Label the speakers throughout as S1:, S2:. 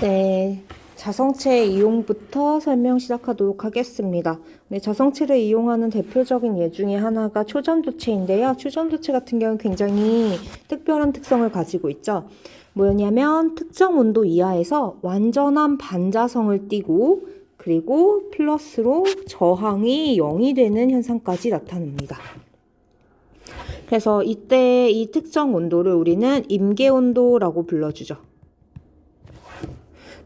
S1: 네, 자성체 이용부터 설명 시작하도록 하겠습니다. 네, 자성체를 이용하는 대표적인 예 중에 하나가 초전도체인데요. 초전도체 같은 경우는 굉장히 특별한 특성을 가지고 있죠. 뭐냐면 특정 온도 이하에서 완전한 반자성을 띠고 그리고 플러스로 저항이 0이 되는 현상까지 나타납니다. 그래서 이때 이 특정 온도를 우리는 임계온도라고 불러주죠.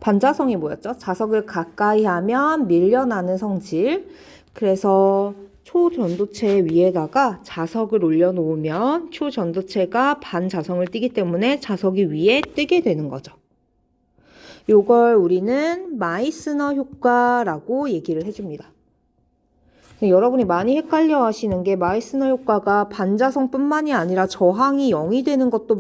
S1: 반자성이 뭐였죠? 자석을 가까이 하면 밀려나는 성질. 그래서 초전도체 위에다가 자석을 올려놓으면 초전도체가 반자성을 띠기 때문에 자석이 위에 뜨게 되는 거죠. 요걸 우리는 마이스너 효과라고 얘기를 해줍니다. 여러분이 많이 헷갈려 하시는 게 마이스너 효과가 반자성뿐만이 아니라 저항이 0이 되는 것도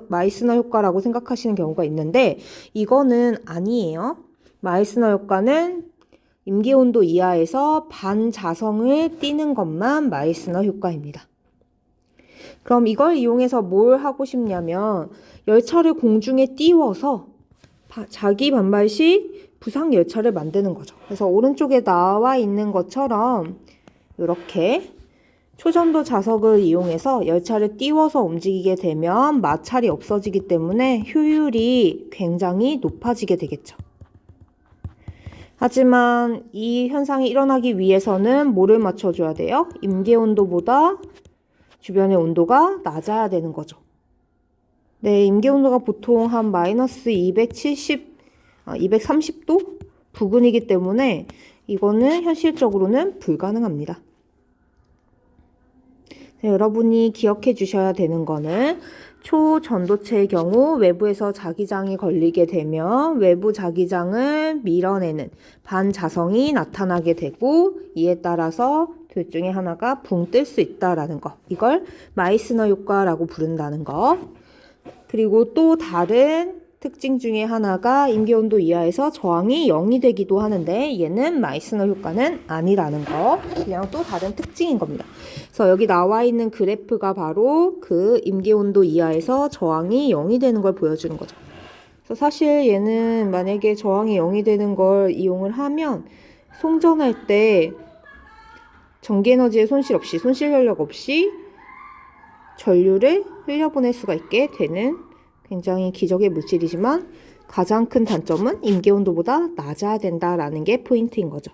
S1: 마이스너 효과라고 생각하시는 경우가 있는데 이거는 아니에요. 마이스너 효과는 임계온도 이하에서 반자성을 띠는 것만 마이스너 효과입니다. 그럼 이걸 이용해서 뭘 하고 싶냐면 열차를 공중에 띄워서 자기 반발시 부상 열차를 만드는 거죠. 그래서 오른쪽에 나와 있는 것처럼 이렇게 초전도 자석을 이용해서 열차를 띄워서 움직이게 되면 마찰이 없어지기 때문에 효율이 굉장히 높아지게 되겠죠. 하지만 이 현상이 일어나기 위해서는 뭐를 맞춰줘야 돼요? 임계온도보다 주변의 온도가 낮아야 되는 거죠. 네, 임계온도가 보통 한 마이너스 230도 부근이기 때문에 이거는 현실적으로는 불가능합니다. 네, 여러분이 기억해 주셔야 되는 거는 초전도체의 경우 외부에서 자기장이 걸리게 되면 외부 자기장을 밀어내는 반자성이 나타나게 되고 이에 따라서 둘 중에 하나가 붕 뜰 수 있다라는 거. 이걸 마이스너 효과라고 부른다는 거. 그리고 또 다른 특징 중에 하나가 임계온도 이하에서 저항이 0이 되기도 하는데 얘는 마이스너 효과는 아니라는 거. 그냥 또 다른 특징인 겁니다. 그래서 여기 나와 있는 그래프가 바로 그 임계온도 이하에서 저항이 0이 되는 걸 보여주는 거죠. 그래서 사실 얘는 만약에 저항이 0이 되는 걸 이용을 하면 송전할 때 전기에너지의 손실 없이, 손실 전력 없이 전류를 흘려보낼 수가 있게 되는 굉장히 기적의 물질이지만 가장 큰 단점은 임계온도보다 낮아야 된다라는 게 포인트인 거죠.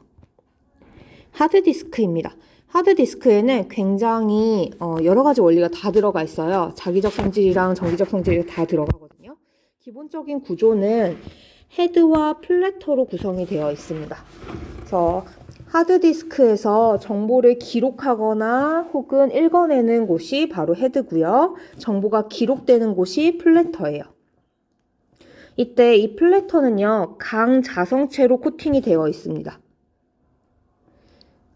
S1: 하드디스크입니다. 하드디스크에는 굉장히 여러 가지 원리가 다 들어가 있어요. 자기적 성질이랑 정기적 성질이 다 들어가거든요. 기본적인 구조는 헤드와 플래터로 구성이 되어 있습니다. 그래서 하드디스크에서 정보를 기록하거나 혹은 읽어내는 곳이 바로 헤드고요. 정보가 기록되는 곳이 플래터예요. 이때 이 플래터는요, 강자성체로 코팅이 되어 있습니다.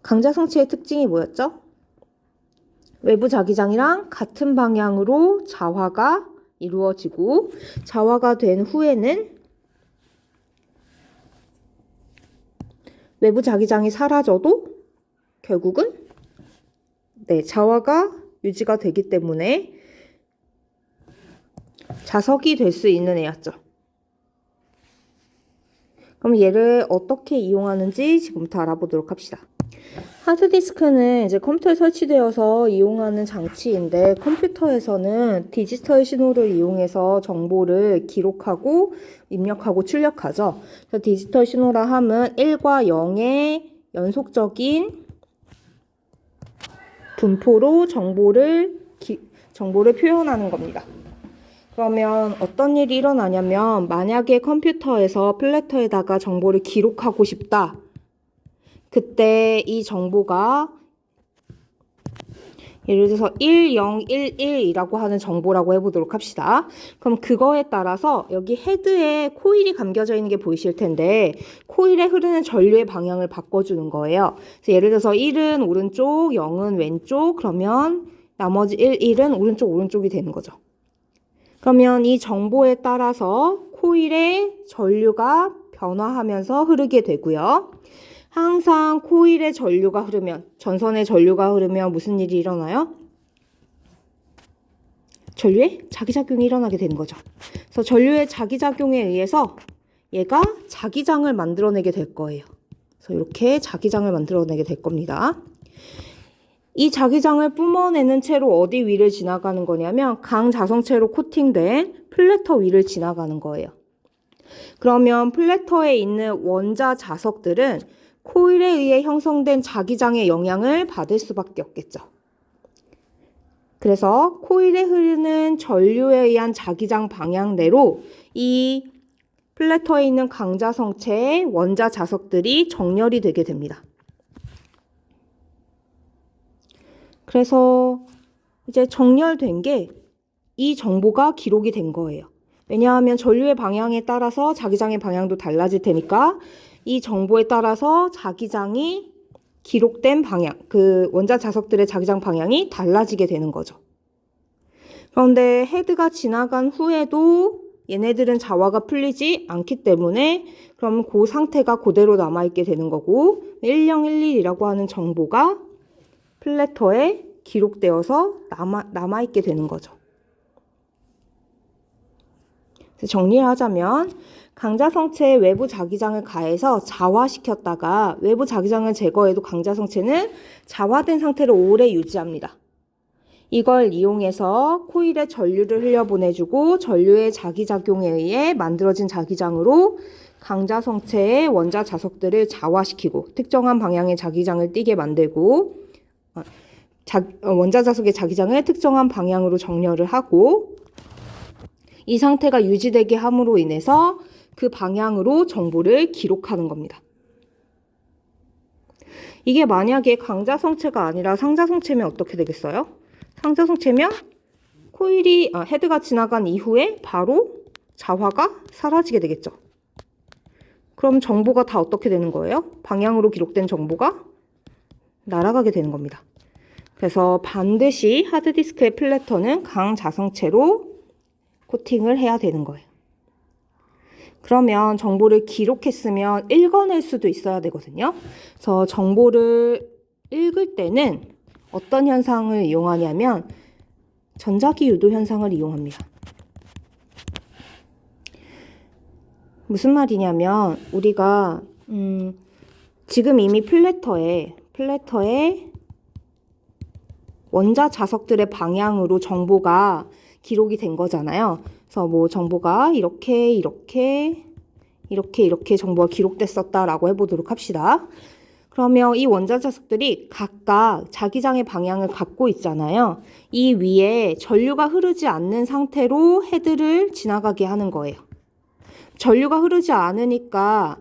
S1: 강자성체의 특징이 뭐였죠? 외부 자기장이랑 같은 방향으로 자화가 이루어지고 자화가 된 후에는 외부 자기장이 사라져도 결국은 자화가 유지가 되기 때문에 자석이 될 수 있는 애였죠. 그럼 얘를 어떻게 이용하는지 지금부터 알아보도록 합시다. 하드디스크는 이제 컴퓨터에 설치되어서 이용하는 장치인데 컴퓨터에서는 디지털 신호를 이용해서 정보를 기록하고 입력하고 출력하죠. 그래서 디지털 신호라 함은 1과 0의 연속적인 분포로 정보를 표현하는 겁니다. 그러면 어떤 일이 일어나냐면 만약에 컴퓨터에서 플래터에다가 정보를 기록하고 싶다. 그때 이 정보가 예를 들어서 1011이라고 하는 정보라고 해보도록 합시다. 그럼 그거에 따라서 여기 헤드에 코일이 감겨져 있는 게 보이실 텐데 코일에 흐르는 전류의 방향을 바꿔주는 거예요. 그래서 예를 들어서 1은 오른쪽, 0은 왼쪽, 그러면 나머지 1은 오른쪽이 되는 거죠. 그러면 이 정보에 따라서 코일의 전류가 변화하면서 흐르게 되고요. 항상 코일의 전류가 흐르면, 전선의 전류가 흐르면 무슨 일이 일어나요? 전류의 자기작용이 일어나게 되는 거죠. 그래서 전류의 자기작용에 의해서 얘가 자기장을 만들어내게 될 거예요. 그래서 이렇게 자기장을 만들어내게 될 겁니다. 이 자기장을 뿜어내는 채로 어디 위를 지나가는 거냐면 강자성체로 코팅된 플래터 위를 지나가는 거예요. 그러면 플래터에 있는 원자 자석들은 코일에 의해 형성된 자기장의 영향을 받을 수밖에 없겠죠. 그래서 코일에 흐르는 전류에 의한 자기장 방향대로 이 플래터에 있는 강자성체의 원자 자석들이 정렬이 되게 됩니다. 그래서 이제 정렬된 게 이 정보가 기록이 된 거예요. 왜냐하면 전류의 방향에 따라서 자기장의 방향도 달라질 테니까 이 정보에 따라서 자기장이 기록된 방향, 그 원자 자석들의 자기장 방향이 달라지게 되는 거죠. 그런데 헤드가 지나간 후에도 얘네들은 자화가 풀리지 않기 때문에 그럼 그 상태가 그대로 남아있게 되는 거고 1011이라고 하는 정보가 플래터에 기록되어서 남아있게 되는 거죠. 정리를 하자면 강자성체의 외부 자기장을 가해서 자화시켰다가 외부 자기장을 제거해도 강자성체는 자화된 상태를 오래 유지합니다. 이걸 이용해서 코일에 전류를 흘려보내주고 전류의 자기작용에 의해 만들어진 자기장으로 강자성체의 원자 자석들을 자화시키고 특정한 방향의 자기장을 띠게 만들고 원자 자석의 자기장을 특정한 방향으로 정렬을 하고 이 상태가 유지되게 함으로 인해서 그 방향으로 정보를 기록하는 겁니다. 이게 만약에 강자성체가 아니라 상자성체면 어떻게 되겠어요? 상자성체면 코일이 헤드가 지나간 이후에 바로 자화가 사라지게 되겠죠. 그럼 정보가 다 어떻게 되는 거예요? 방향으로 기록된 정보가 날아가게 되는 겁니다. 그래서 반드시 하드디스크의 플래터는 강자성체로 코팅을 해야 되는 거예요. 그러면 정보를 기록했으면 읽어낼 수도 있어야 되거든요. 그래서 정보를 읽을 때는 어떤 현상을 이용하냐면 전자기 유도 현상을 이용합니다. 무슨 말이냐면 우리가 지금 이미 플래터에 원자 자석들의 방향으로 정보가 기록이 된 거잖아요. 그래서 뭐 정보가 이렇게 정보가 기록됐었다라고 해보도록 합시다. 그러면 이 원자 자석들이 각각 자기장의 방향을 갖고 있잖아요. 이 위에 전류가 흐르지 않는 상태로 헤드를 지나가게 하는 거예요. 전류가 흐르지 않으니까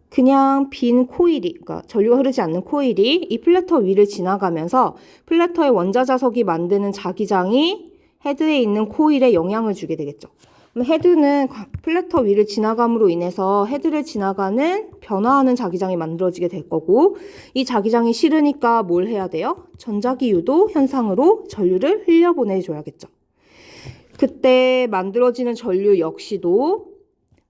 S1: 그냥 빈 코일이, 그러니까 전류가 흐르지 않는 코일이 이 플래터 위를 지나가면서 플래터의 원자 자석이 만드는 자기장이 헤드에 있는 코일에 영향을 주게 되겠죠. 그럼 헤드는 플래터 위를 지나감으로 인해서 헤드를 지나가는 변화하는 자기장이 만들어지게 될 거고 이 자기장이 싫으니까 뭘 해야 돼요? 전자기 유도 현상으로 전류를 흘려보내줘야겠죠. 그때 만들어지는 전류 역시도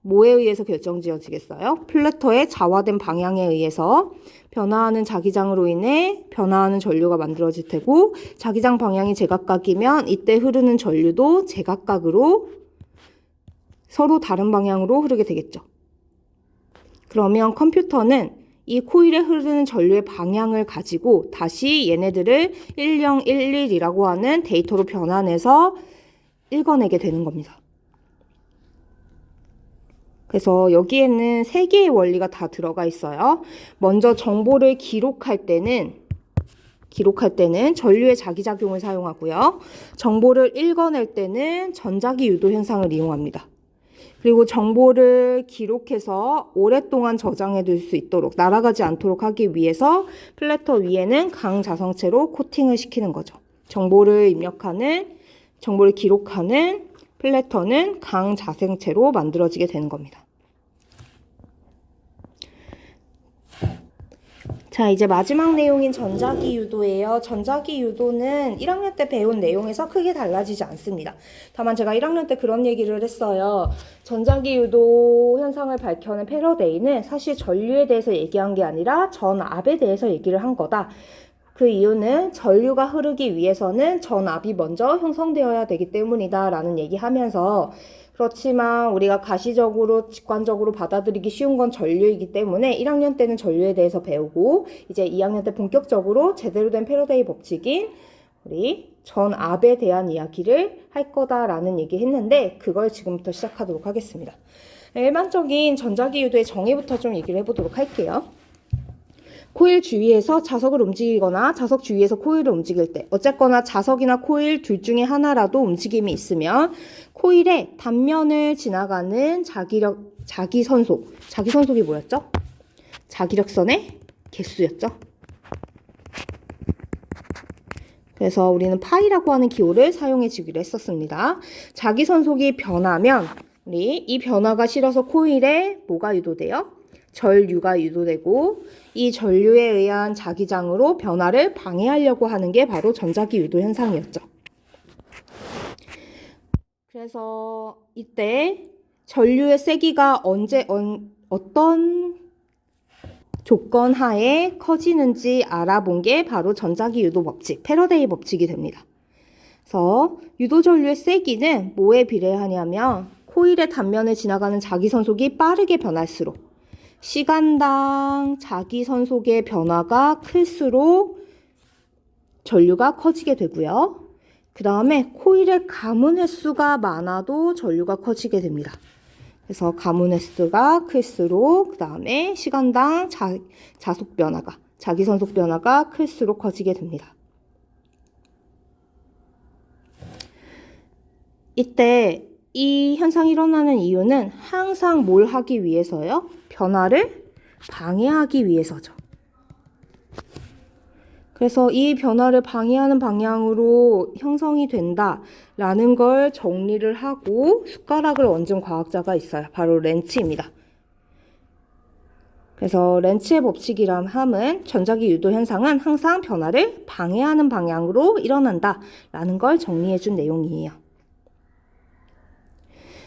S1: 뭐에 의해서 결정지어지겠어요? 플래터의 자화된 방향에 의해서 변화하는 자기장으로 인해 변화하는 전류가 만들어질 테고 자기장 방향이 제각각이면 이때 흐르는 전류도 제각각으로 서로 다른 방향으로 흐르게 되겠죠. 그러면 컴퓨터는 이 코일에 흐르는 전류의 방향을 가지고 다시 얘네들을 1011이라고 하는 데이터로 변환해서 읽어내게 되는 겁니다. 그래서 여기에는 3개의 원리가 다 들어가 있어요. 먼저 정보를 기록할 때는 전류의 자기작용을 사용하고요. 정보를 읽어낼 때는 전자기 유도 현상을 이용합니다. 그리고 정보를 기록해서 오랫동안 저장해 둘 수 있도록 날아가지 않도록 하기 위해서 플래터 위에는 강자성체로 코팅을 시키는 거죠. 정보를 기록하는 플래터는 강자성체로 만들어지게 되는 겁니다. 자, 이제 마지막 내용인 전자기 유도예요. 전자기 유도는 1학년 때 배운 내용에서 크게 달라지지 않습니다. 다만 제가 1학년 때 그런 얘기를 했어요. 전자기 유도 현상을 밝혀낸 패러데이는 사실 전류에 대해서 얘기한 게 아니라 전압에 대해서 얘기를 한 거다. 그 이유는 전류가 흐르기 위해서는 전압이 먼저 형성되어야 되기 때문이다 라는 얘기하면서 그렇지만 우리가 가시적으로 직관적으로 받아들이기 쉬운 건 전류이기 때문에 1학년 때는 전류에 대해서 배우고 이제 2학년 때 본격적으로 제대로 된 패러데이 법칙인 우리 전압에 대한 이야기를 할 거다라는 얘기 했는데 그걸 지금부터 시작하도록 하겠습니다. 일반적인 전자기 유도의 정의부터 좀 얘기를 해보도록 할게요. 코일 주위에서 자석을 움직이거나 자석 주위에서 코일을 움직일 때 어쨌거나 자석이나 코일 둘 중에 하나라도 움직임이 있으면 코일의 단면을 지나가는 자기선속이 뭐였죠? 자기력선의 개수였죠. 그래서 우리는 파이라고 하는 기호를 사용해 주기로 했었습니다. 자기선속이 변하면 우리 이 변화가 실어서 코일에 뭐가 유도돼요? 전류가 유도되고 이 전류에 의한 자기장으로 변화를 방해하려고 하는 게 바로 전자기 유도 현상이었죠. 그래서 이때 전류의 세기가 어떤 조건 하에 커지는지 알아본 게 바로 전자기 유도 법칙, 패러데이 법칙이 됩니다. 그래서 유도 전류의 세기는 뭐에 비례하냐면 코일의 단면을 지나가는 자기선속이 빠르게 변할수록 시간당 자기선속의 변화가 클수록 전류가 커지게 되고요. 그 다음에 코일의 가문 횟수가 많아도 전류가 커지게 됩니다. 그래서 가문 횟수가 클수록 그 다음에 시간당 자속 변화가 자기선속 변화가 클수록 커지게 됩니다. 이때 이 현상이 일어나는 이유는 항상 뭘 하기 위해서요? 변화를 방해하기 위해서죠. 그래서 이 변화를 방해하는 방향으로 형성이 된다라는 걸 정리를 하고 숟가락을 얹은 과학자가 있어요. 바로 렌츠입니다. 그래서 렌츠의 법칙이란 함은 전자기 유도 현상은 항상 변화를 방해하는 방향으로 일어난다라는 걸 정리해 준 내용이에요.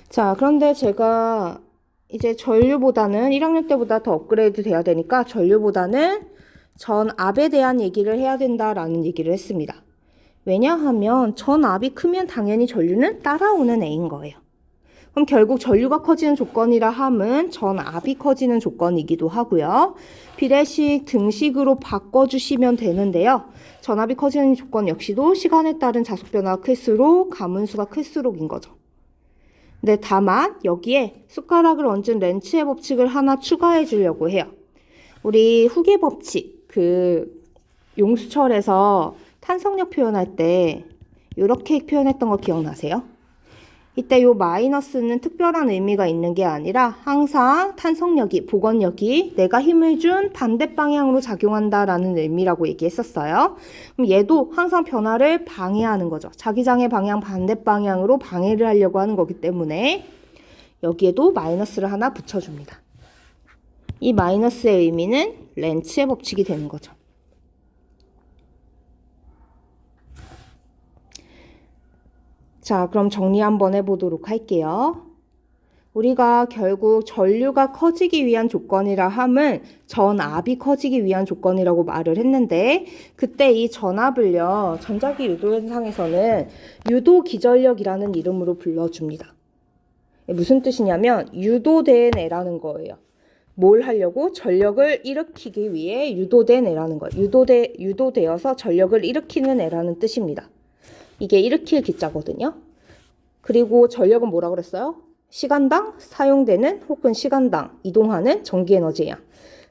S1: 자, 그런데 제가 이제 전류보다는 1학년 때보다 더 업그레이드 돼야 되니까 전류보다는 전압에 대한 얘기를 해야 된다라는 얘기를 했습니다. 왜냐하면 전압이 크면 당연히 전류는 따라오는 애인 거예요. 그럼 결국 전류가 커지는 조건이라 함은 전압이 커지는 조건이기도 하고요. 비례식 등식으로 바꿔주시면 되는데요. 전압이 커지는 조건 역시도 시간에 따른 자속 변화가 클수록 가문수가 클수록인 거죠. 근데 다만 여기에 숟가락을 얹은 렌츠의 법칙을 하나 추가해 주려고 해요. 우리 후계 법칙, 용수철에서 탄성력 표현할 때 이렇게 표현했던 거 기억나세요? 이때 요 마이너스는 특별한 의미가 있는 게 아니라 항상 탄성력이, 복원력이 내가 힘을 준 반대 방향으로 작용한다라는 의미라고 얘기했었어요. 그럼 얘도 항상 변화를 방해하는 거죠. 자기장의 방향 반대 방향으로 방해를 하려고 하는 거기 때문에 여기에도 마이너스를 하나 붙여줍니다. 이 마이너스의 의미는 렌츠의 법칙이 되는 거죠. 자, 그럼 정리 한번 해보도록 할게요. 우리가 결국 전류가 커지기 위한 조건이라 함은 전압이 커지기 위한 조건이라고 말을 했는데 그때 이 전압을요, 전자기 유도 현상에서는 유도 기전력이라는 이름으로 불러줍니다. 무슨 뜻이냐면 유도된 애라는 거예요. 뭘 하려고? 전력을 일으키기 위해 유도된 애라는 거예요. 유도되어서 전력을 일으키는 애라는 뜻입니다. 이게 일으킬 기자거든요. 그리고 전력은 뭐라고 그랬어요? 시간당 사용되는 혹은 시간당 이동하는 전기에너지예요.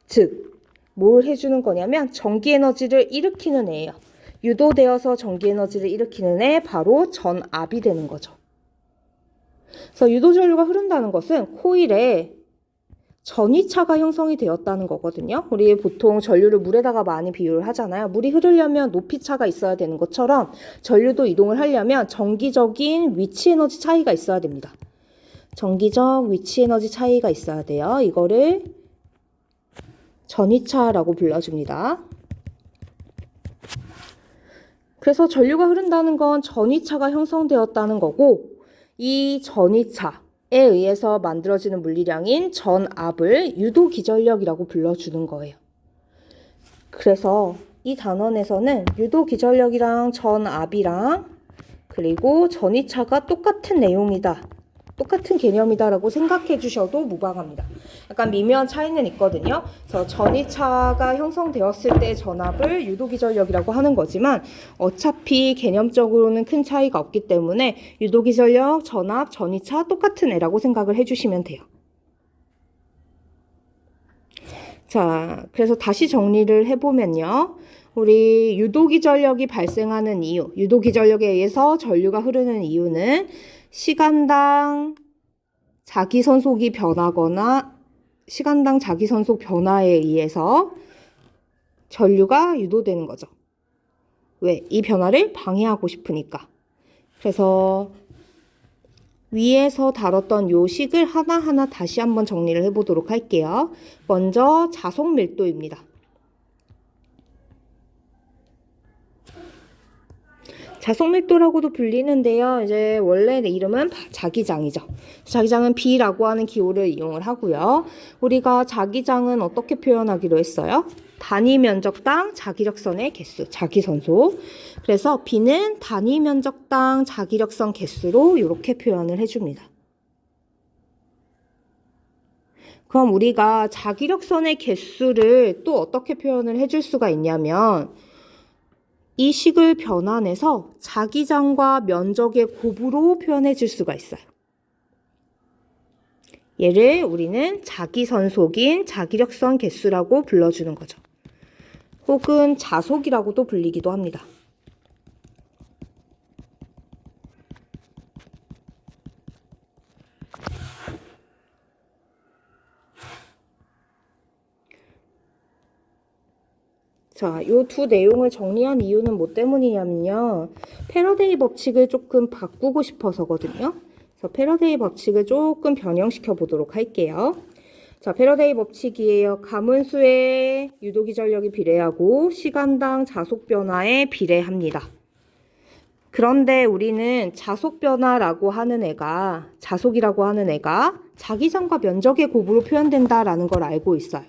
S1: 즉, 뭘 해주는 거냐면 전기에너지를 일으키는 애예요. 유도되어서 전기에너지를 일으키는 애 바로 전압이 되는 거죠. 그래서 유도전류가 흐른다는 것은 코일에 전이차가 형성이 되었다는 거거든요. 우리 보통 전류를 물에다가 많이 비유를 하잖아요. 물이 흐르려면 높이차가 있어야 되는 것처럼 전류도 이동을 하려면 정기적인 위치에너지 차이가 있어야 됩니다. 정기적 위치에너지 차이가 있어야 돼요. 이거를 전이차라고 불러줍니다. 그래서 전류가 흐른다는 건 전이차가 형성되었다는 거고 이 전이차 에 의해서 만들어지는 물리량인 전압을 유도기전력이라고 불러주는 거예요. 그래서 이 단원에서는 유도기전력이랑 전압이랑 그리고 전이차가 똑같은 내용이다 똑같은 개념이다라고 생각해 주셔도 무방합니다. 약간 미묘한 차이는 있거든요. 그래서 전이차가 형성되었을 때 전압을 유도기전력이라고 하는 거지만 어차피 개념적으로는 큰 차이가 없기 때문에 유도기전력, 전압, 전이차 똑같은 애라고 생각을 해주시면 돼요. 자, 그래서 다시 정리를 해보면요. 우리 유도기전력이 발생하는 이유, 유도기전력에 의해서 전류가 흐르는 이유는 시간당 자기선속이 변하거나 시간당 자기선속 변화에 의해서 전류가 유도되는 거죠. 왜? 이 변화를 방해하고 싶으니까. 그래서 위에서 다뤘던 요 식을 하나하나 다시 한번 정리를 해보도록 할게요. 먼저 자속 밀도입니다. 자속밀도라고도 불리는데요. 이제 원래 이름은 자기장이죠. 자기장은 B라고 하는 기호를 이용을 하고요. 우리가 자기장은 어떻게 표현하기로 했어요? 단위 면적당 자기력선의 개수, 자기선소. 그래서 B는 단위 면적당 자기력선 개수로 이렇게 표현을 해줍니다. 그럼 우리가 자기력선의 개수를 또 어떻게 표현을 해줄 수가 있냐면 이 식을 변환해서 자기장과 면적의 곱으로 표현해 줄 수가 있어요. 얘를 우리는 자기선속인 자기력선 개수라고 불러주는 거죠. 혹은 자속이라고도 불리기도 합니다. 자, 요 두 내용을 정리한 이유는 뭐 때문이냐면요. 패러데이 법칙을 조금 바꾸고 싶어서거든요. 그래서 패러데이 법칙을 조금 변형시켜 보도록 할게요. 자, 패러데이 법칙이에요. 가문수의 유도기전력이 비례하고 시간당 자속 변화에 비례합니다. 그런데 우리는 자속이라고 하는 애가 자기장과 면적의 곱으로 표현된다라는 걸 알고 있어요.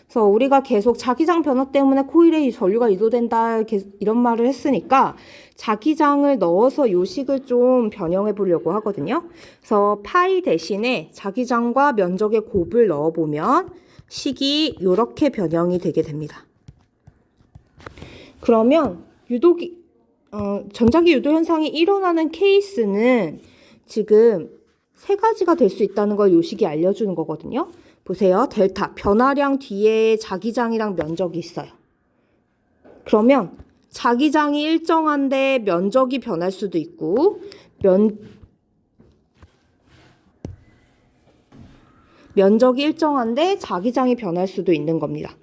S1: 그래서 우리가 계속 자기장 변화 때문에 코일에 전류가 유도된다 이런 말을 했으니까 자기장을 넣어서 요식을 좀 변형해 보려고 하거든요. 그래서 파이 대신에 자기장과 면적의 곱을 넣어보면 식이 이렇게 변형이 되게 됩니다. 그러면 전자기 유도 현상이 일어나는 케이스는 지금 세 가지가 될 수 있다는 걸 요식이 알려주는 거거든요. 보세요. 델타, 변화량 뒤에 자기장이랑 면적이 있어요. 그러면 자기장이 일정한데 면적이 변할 수도 있고 면적이 일정한데 자기장이 변할 수도 있는 겁니다.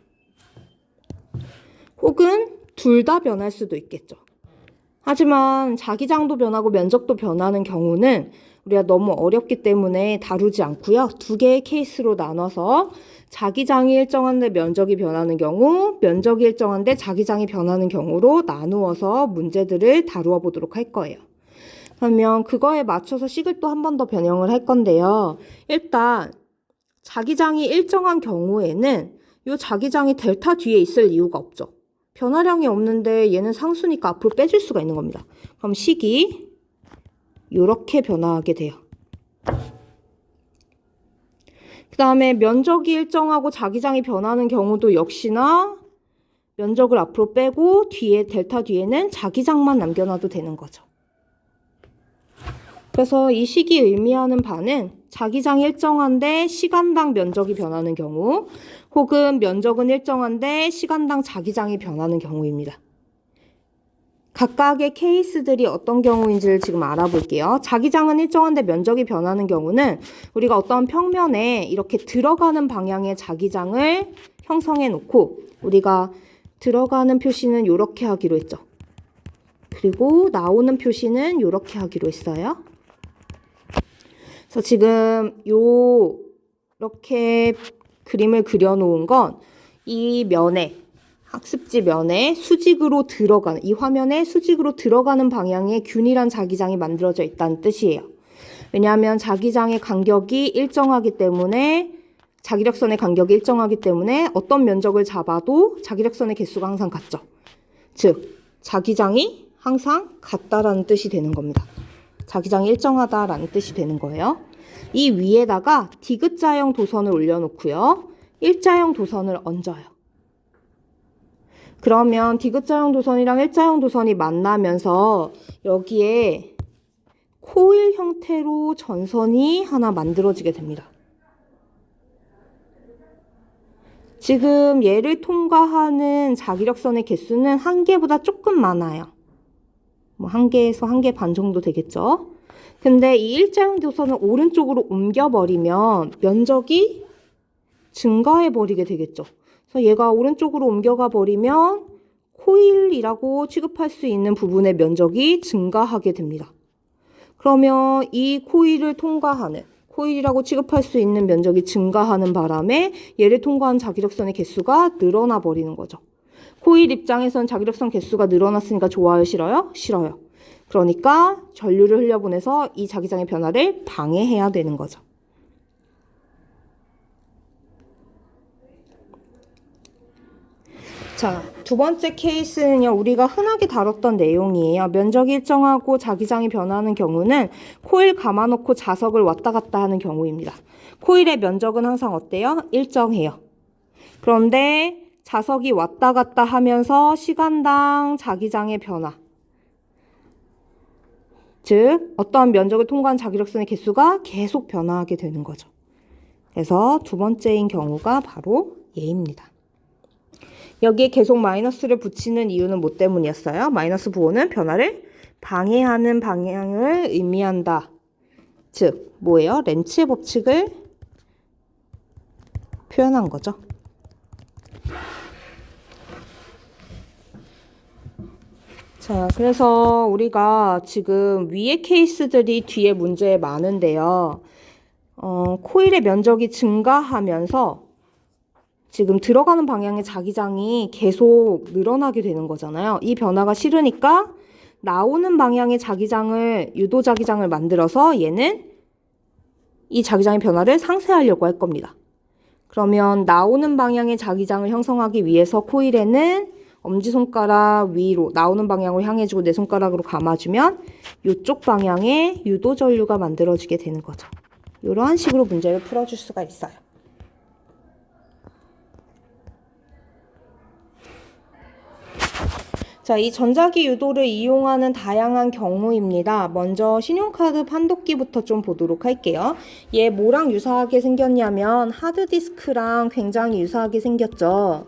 S1: 혹은 둘 다 변할 수도 있겠죠. 하지만 자기장도 변하고 면적도 변하는 경우는 우리가 너무 어렵기 때문에 다루지 않고요. 두 개의 케이스로 나눠서 자기장이 일정한데 면적이 변하는 경우, 면적이 일정한데 자기장이 변하는 경우로 나누어서 문제들을 다루어 보도록 할 거예요. 그러면 그거에 맞춰서 식을 또 한 번 더 변형을 할 건데요. 일단 자기장이 일정한 경우에는 이 자기장이 델타 뒤에 있을 이유가 없죠. 변화량이 없는데 얘는 상수니까 앞으로 빼줄 수가 있는 겁니다. 그럼 식이 이렇게 변화하게 돼요. 그 다음에 면적이 일정하고 자기장이 변하는 경우도 역시나 면적을 앞으로 빼고 델타 뒤에는 자기장만 남겨놔도 되는 거죠. 그래서 이 식이 의미하는 바는 자기장이 일정한데 시간당 면적이 변하는 경우 혹은 면적은 일정한데 시간당 자기장이 변하는 경우입니다. 각각의 케이스들이 어떤 경우인지를 지금 알아볼게요. 자기장은 일정한데 면적이 변하는 경우는 우리가 어떤 평면에 이렇게 들어가는 방향의 자기장을 형성해 놓고 우리가 들어가는 표시는 이렇게 하기로 했죠. 그리고 나오는 표시는 이렇게 하기로 했어요. 그래서 지금 이렇게 그림을 그려놓은 건 이 면에 학습지 면에 수직으로 들어가는 이 화면에 수직으로 들어가는 방향의 균일한 자기장이 만들어져 있다는 뜻이에요. 왜냐하면 자기장의 간격이 일정하기 때문에 자기력선의 간격이 일정하기 때문에 어떤 면적을 잡아도 자기력선의 개수가 항상 같죠. 즉 자기장이 항상 같다라는 뜻이 되는 겁니다. 자기장이 일정하다라는 뜻이 되는 거예요. 이 위에다가 디귿자형 도선을 올려놓고요. 일자형 도선을 얹어요. 그러면 디귿자형 도선이랑 일자형 도선이 만나면서 여기에 코일 형태로 전선이 하나 만들어지게 됩니다. 지금 얘를 통과하는 자기력선의 개수는 한 개보다 조금 많아요. 뭐 한 개에서 한 개 반 정도 되겠죠. 근데 이 일자형 도선을 오른쪽으로 옮겨버리면 면적이 증가해버리게 되겠죠. 그래서 얘가 오른쪽으로 옮겨가 버리면 코일이라고 취급할 수 있는 부분의 면적이 증가하게 됩니다. 그러면 이 코일을 통과하는 코일이라고 취급할 수 있는 면적이 증가하는 바람에 얘를 통과한 자기력선의 개수가 늘어나 버리는 거죠. 코일 입장에선 자기력선 개수가 늘어났으니까 좋아요, 싫어요? 싫어요. 그러니까 전류를 흘려보내서 이 자기장의 변화를 방해해야 되는 거죠. 자, 두 번째 케이스는요, 우리가 흔하게 다뤘던 내용이에요. 면적이 일정하고 자기장이 변하는 경우는 코일 감아놓고 자석을 왔다 갔다 하는 경우입니다. 코일의 면적은 항상 어때요? 일정해요. 그런데 자석이 왔다 갔다 하면서 시간당 자기장의 변화, 즉 어떠한 면적을 통과한 자기력선의 개수가 계속 변화하게 되는 거죠. 그래서 두 번째인 경우가 바로 얘입니다. 여기에 계속 마이너스를 붙이는 이유는 뭐 때문이었어요? 마이너스 부호는 변화를 방해하는 방향을 의미한다. 즉 뭐예요? 렌츠의 법칙을 표현한 거죠. 자, 그래서 우리가 지금 위의 케이스들이 뒤에 문제에 많은데요. 코일의 면적이 증가하면서 지금 들어가는 방향의 자기장이 계속 늘어나게 되는 거잖아요. 이 변화가 싫으니까 나오는 방향의 자기장을, 유도 자기장을 만들어서 얘는 이 자기장의 변화를 상쇄하려고 할 겁니다. 그러면 나오는 방향의 자기장을 형성하기 위해서 코일에는 엄지손가락 위로 나오는 방향으로 향해주고 내 손가락으로 감아주면 이쪽 방향에 유도 전류가 만들어지게 되는 거죠. 이러한 식으로 문제를 풀어줄 수가 있어요. 자, 이 전자기 유도를 이용하는 다양한 경우입니다. 먼저 신용카드 판독기부터 좀 보도록 할게요. 얘 뭐랑 유사하게 생겼냐면 하드디스크랑 굉장히 유사하게 생겼죠.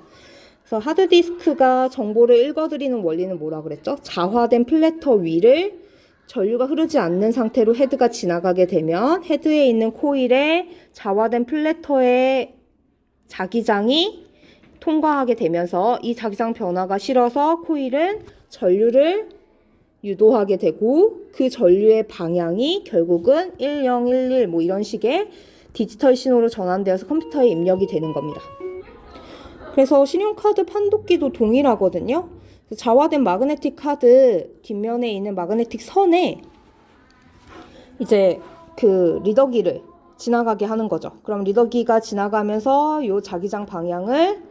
S1: 그래서 하드디스크가 정보를 읽어드리는 원리는 뭐라 그랬죠? 자화된 플래터 위를 전류가 흐르지 않는 상태로 헤드가 지나가게 되면 헤드에 있는 코일에 자화된 플래터의 자기장이 통과하게 되면서 이 자기장 변화가 싫어서 코일은 전류를 유도하게 되고 그 전류의 방향이 결국은 1011 뭐 이런 식의 디지털 신호로 전환되어서 컴퓨터에 입력이 되는 겁니다. 그래서 신용카드 판독기도 동일하거든요. 자화된 마그네틱 카드 뒷면에 있는 마그네틱 선에 이제 그 리더기를 지나가게 하는 거죠. 그럼 리더기가 지나가면서 이 자기장 방향을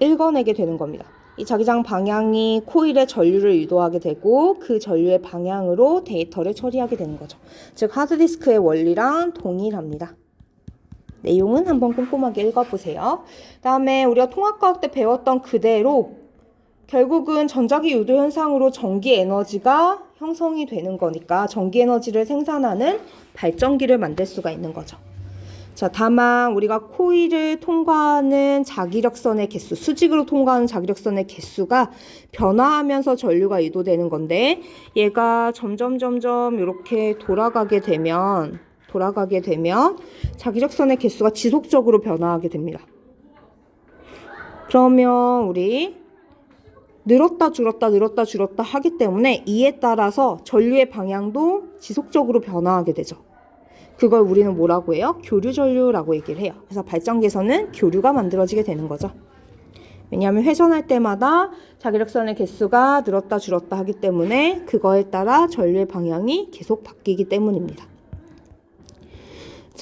S1: 읽어내게 되는 겁니다. 이 자기장 방향이 코일의 전류를 유도하게 되고 그 전류의 방향으로 데이터를 처리하게 되는 거죠. 즉 하드디스크의 원리랑 동일합니다. 내용은 한번 꼼꼼하게 읽어보세요. 다음에 우리가 통합과학 때 배웠던 그대로 결국은 전자기 유도 현상으로 전기 에너지가 형성이 되는 거니까 전기 에너지를 생산하는 발전기를 만들 수가 있는 거죠. 자, 다만 우리가 코일을 통과하는 자기력선의 개수, 수직으로 통과하는 자기력선의 개수가 변화하면서 전류가 유도되는 건데 얘가 점점 이렇게 돌아가게 되면 자기력선의 개수가 지속적으로 변화하게 됩니다. 그러면 우리 늘었다 줄었다 하기 때문에 이에 따라서 전류의 방향도 지속적으로 변화하게 되죠. 그걸 우리는 뭐라고 해요? 교류 전류라고 얘기를 해요. 그래서 발전기에서는 교류가 만들어지게 되는 거죠. 왜냐하면 회전할 때마다 자기력선의 개수가 늘었다 줄었다 하기 때문에 그거에 따라 전류의 방향이 계속 바뀌기 때문입니다.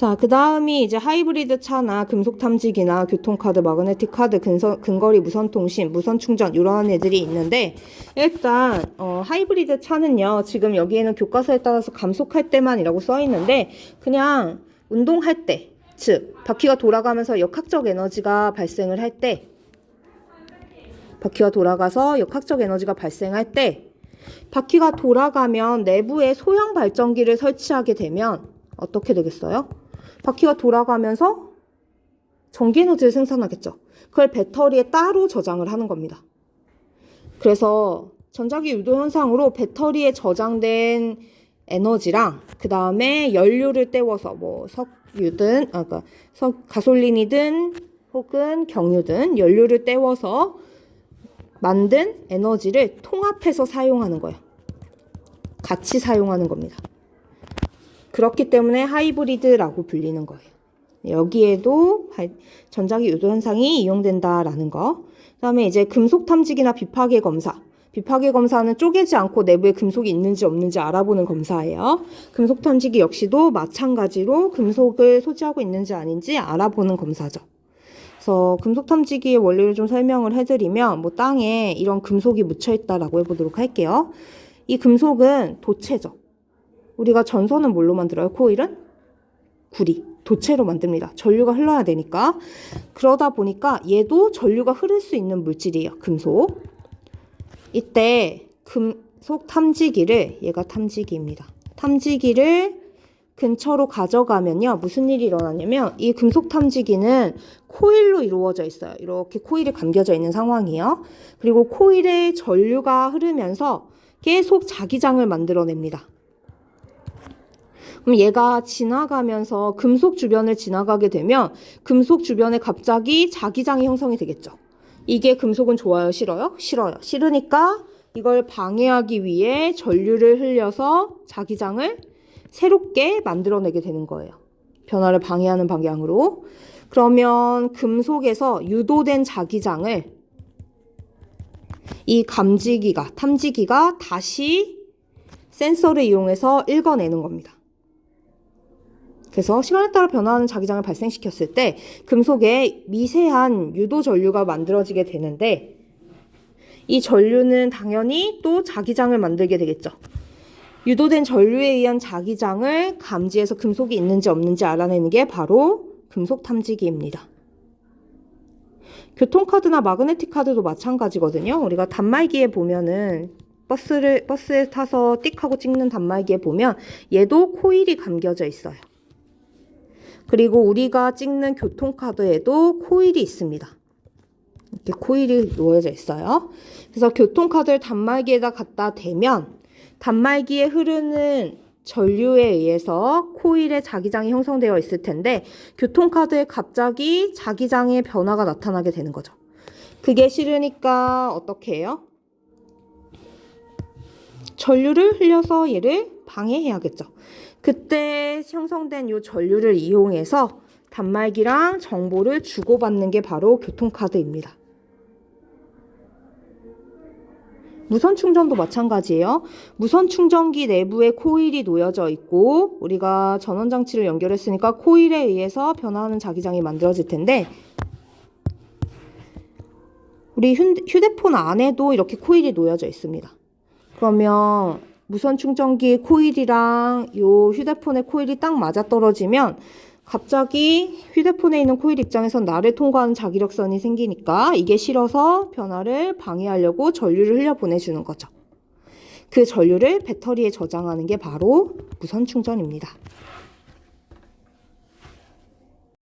S1: 자, 그 다음이 이제 하이브리드 차나 금속 탐지기나 교통카드, 마그네틱 카드, 근거리 무선통신, 무선충전 이런 애들이 있는데 일단 하이브리드 차는요. 지금 여기에는 교과서에 따라서 감속할 때만이라고 써 있는데 그냥 운동할 때, 즉 바퀴가 돌아가면서 역학적 에너지가 발생을 할 때 바퀴가 돌아가서 역학적 에너지가 발생할 때 바퀴가 돌아가면 내부에 소형 발전기를 설치하게 되면 어떻게 되겠어요? 바퀴가 돌아가면서 전기 에너지를 생산하겠죠. 그걸 배터리에 따로 저장을 하는 겁니다. 그래서 전자기 유도 현상으로 배터리에 저장된 에너지랑 그 다음에 연료를 때워서 뭐 석유든 가솔린이든 혹은 경유든 연료를 때워서 만든 에너지를 통합해서 사용하는 거예요. 같이 사용하는 겁니다. 그렇기 때문에 하이브리드라고 불리는 거예요. 여기에도 전자기 유도 현상이 이용된다라는 거. 그다음에 이제 금속 탐지기나 비파괴 검사. 비파괴 검사는 쪼개지 않고 내부에 금속이 있는지 없는지 알아보는 검사예요. 금속 탐지기 역시도 마찬가지로 금속을 소지하고 있는지 아닌지 알아보는 검사죠. 그래서 금속 탐지기의 원리를 좀 설명을 해드리면 뭐 땅에 이런 금속이 묻혀 있다라고 해보도록 할게요. 이 금속은 도체죠. 우리가 전선은 뭘로 만들어요? 코일은? 구리, 도체로 만듭니다. 전류가 흘러야 되니까. 그러다 보니까 얘도 전류가 흐를 수 있는 물질이에요. 금속. 이때 금속 탐지기를, 얘가 탐지기입니다. 탐지기를 근처로 가져가면요. 무슨 일이 일어나냐면 이 금속 탐지기는 코일로 이루어져 있어요. 이렇게 코일이 감겨져 있는 상황이에요. 그리고 코일에 전류가 흐르면서 계속 자기장을 만들어냅니다. 그럼 얘가 지나가면서 금속 주변을 지나가게 되면 금속 주변에 갑자기 자기장이 형성이 되겠죠. 이게 금속은 좋아요, 싫어요? 싫어요. 싫으니까 이걸 방해하기 위해 전류를 흘려서 자기장을 새롭게 만들어내게 되는 거예요. 변화를 방해하는 방향으로. 그러면 금속에서 유도된 자기장을 이 탐지기가 다시 센서를 이용해서 읽어내는 겁니다. 그래서 시간에 따라 변화하는 자기장을 발생시켰을 때 금속에 미세한 유도 전류가 만들어지게 되는데 이 전류는 당연히 또 자기장을 만들게 되겠죠. 유도된 전류에 의한 자기장을 감지해서 금속이 있는지 없는지 알아내는 게 바로 금속 탐지기입니다. 교통카드나 마그네틱 카드도 마찬가지거든요. 우리가 단말기에 보면은 버스에 타서 띡 하고 찍는 단말기에 보면 얘도 코일이 감겨져 있어요. 그리고 우리가 찍는 교통카드에도 코일이 있습니다. 이렇게 코일이 놓여져 있어요. 그래서 교통카드를 단말기에다 갖다 대면 단말기에 흐르는 전류에 의해서 코일에 자기장이 형성되어 있을 텐데 교통카드에 갑자기 자기장의 변화가 나타나게 되는 거죠. 그게 싫으니까 어떻게 해요? 전류를 흘려서 얘를 방해해야겠죠. 그때 형성된 이 전류를 이용해서 단말기랑 정보를 주고받는 게 바로 교통카드입니다. 무선 충전도 마찬가지예요. 무선 충전기 내부에 코일이 놓여져 있고 우리가 전원 장치를 연결했으니까 코일에 의해서 변화하는 자기장이 만들어질 텐데 우리 휴대폰 안에도 이렇게 코일이 놓여져 있습니다. 그러면 무선 충전기 코일이랑 요 휴대폰의 코일이 딱 맞아떨어지면 갑자기 휴대폰에 있는 코일 입장에선 나를 통과하는 자기력선이 생기니까 이게 싫어서 변화를 방해하려고 전류를 흘려보내주는 거죠. 그 전류를 배터리에 저장하는 게 바로 무선 충전입니다.